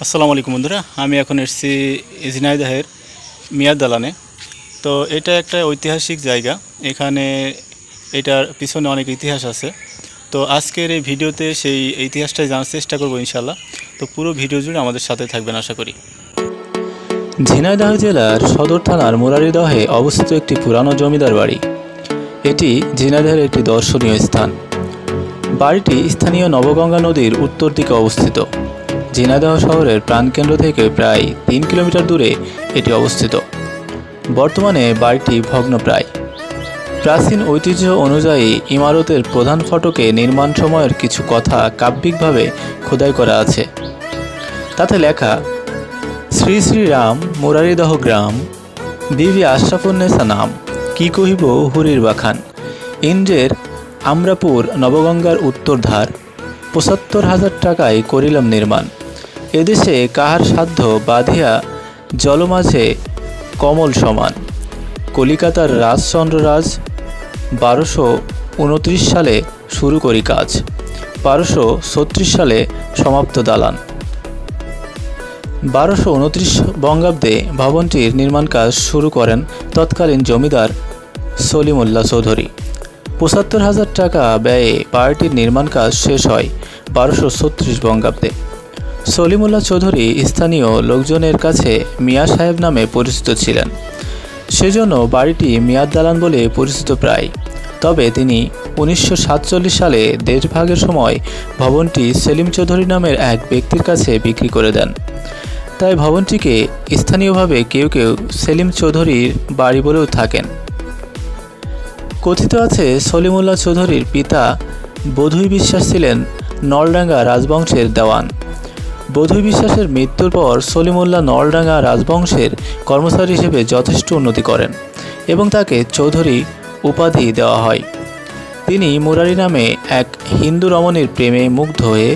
আসসালামু আলাইকুম বন্ধুরা, আমি এখন এসেছি ঝিনাইদহের মিয়ার দালানে। তো এটা একটা ঐতিহাসিক জায়গা। এখানে এটার পিছনে অনেক ইতিহাস আছে। তো আজকের এই ভিডিওতে সেই ইতিহাসটাই জানার চেষ্টা করব ইনশাল্লাহ। তো পুরো ভিডিও জুড়ে আমাদের সাথে থাকবেন আশা করি। ঝিনাইদহ জেলার সদর থানার মুরারীদহে অবস্থিত একটি পুরানো জমিদার বাড়ি। এটি ঝিনাইদহের একটি দর্শনীয় স্থান। বাড়িটি স্থানীয় নবগঙ্গা নদীর উত্তর দিকে অবস্থিত। ঝিনাইদহ শহরের প্রাণকেন্দ্র থেকে প্রায় 3 কিলোমিটার দূরে এটি অবস্থিত। বর্তমানে বাড়িটি ভগ্নপ্রায়। প্রাচীন ঐতিহ্য অনুযায়ী ইমারতের প্রধান ফটকে নির্মাণ সময়ের কিছু কথা কাব্যিকভাবে খোদাই করা আছে। তাতে লেখা, শ্রী শ্রী রাম মুরারীদহ গ্রাম, বিবি আশরাফুন্নেসা নাম, কি কহিব হুরির বাখান, ইন্দ্রের আমরাপুর নবগঙ্গার উত্তর ধার, ৭৫,০০০ টাকায় করিলাম নির্মাণ। এদেশে কাহার সাধ্য বাঁধিয়া জলমাঝে কমল সমান, কলিকাতার রাজচন্দ্ররাজ, ১২২৯ সালে শুরু করি কাজ, ১২৩৬ সালে সমাপ্ত দালান। ১২২৯ বঙ্গাব্দে ভবনটির নির্মাণ কাজ শুরু করেন তৎকালীন জমিদার সলিমুল্লাহ চৌধুরী। ৭৫,০০০ টাকা ব্যয়ে বাড়িটির নির্মাণ কাজ শেষ হয় ১২৩৬ বঙ্গাব্দে। সলিমুল্লাহ চৌধুরী স্থানীয় লোকজনের কাছে মিয়া সাহেব নামে পরিচিত ছিলেন, সেজন্য বাড়িটি মিয়ার দালান বলে পরিচিত প্রায়। তবে তিনি ১৯৪৭ সালে দেশভাগের সময় ভবনটি সেলিম চৌধুরী নামের এক ব্যক্তির কাছে বিক্রি করে দেন। তাই ভবনটিকে স্থানীয়ভাবে কেউ কেউ সেলিম চৌধুরীর বাড়ি বলেও থাকেন। কথিত আছে, সলিমুল্লাহ চৌধুরীর পিতা বধুই বিশ্বাস ছিলেন নলডাঙ্গা রাজবংশের দেওয়ান। বধুই বিশ্বাসের মৃত্যুর পর সলিমুল্লাহ নলডাঙ্গা রাজবংশের কর্মচারী হিসেবে যথেষ্ট উন্নতি করেন এবং তাকে চৌধুরী উপাধি দেওয়া হয়। তিনি মুরারি নামে এক হিন্দু রমণীর প্রেমে মুগ্ধ হয়ে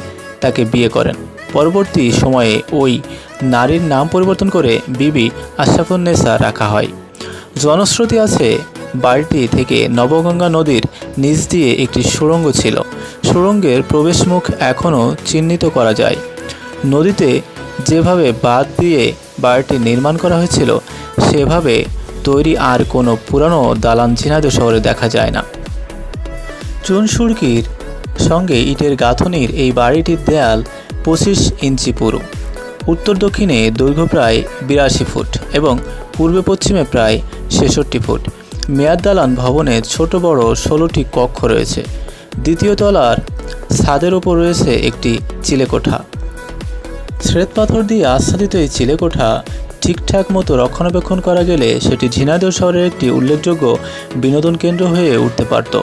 তাকে বিয়ে করেন। পরবর্তী সময়ে ওই নারীর নাম পরিবর্তন করে বিবি আশরাফুন্নেসা রাখা হয়। জনশ্রুতি আছে, বাড়িটি থেকে নবগঙ্গা নদীর নিচ দিয়ে একটি সুড়ঙ্গ ছিল। সুড়ঙ্গের প্রবেশমুখ এখনও চিহ্নিত করা যায়। নদীতে যেভাবে বাঁধ দিয়ে বাড়িটি নির্মাণ করা হয়েছিল সেভাবে তৈরি আর কোনো পুরানো দালান ঝিনাইদহ শহরে দেখা যায় না। চুন সুড়কির সঙ্গে ইটের গাঁথনির এই বাড়িটির দেয়াল ২৫ ইঞ্চি পুরু। উত্তর দক্ষিণে দৈর্ঘ্য প্রায় ৮২ ফুট এবং পূর্বে পশ্চিমে প্রায় ৬৬ ফুট। মেয়ার দালান ভবনে ছোট বড় ১৬টি কক্ষ রয়েছে। দ্বিতীয় তলার ছাদের ওপর রয়েছে একটি চিলেকোঠা। শ্বেতপাথর দিয়ে আচ্ছাদিত এই চিলেকোঠা ঠিকঠাক মতো রক্ষণাবেক্ষণ করা গেলে সেটি ঝিনাইদহ শহরের একটি উল্লেখযোগ্য বিনোদন কেন্দ্র হয়ে উঠতে পারত।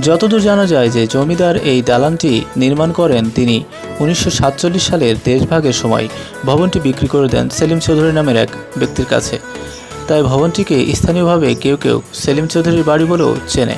যতদূর জানা যায় যে জমিদার এই দালানটি নির্মাণ করেন তিনি ১৯৪৭ সালের দেশভাগের সময় ভবনটি বিক্রি করে দেন সেলিম চৌধুরী নামের এক ব্যক্তির কাছে। তাই ভবনটিকে স্থানীয়ভাবে কেউ কেউ সেলিম চৌধুরীর বাড়ি বলেও চেনে।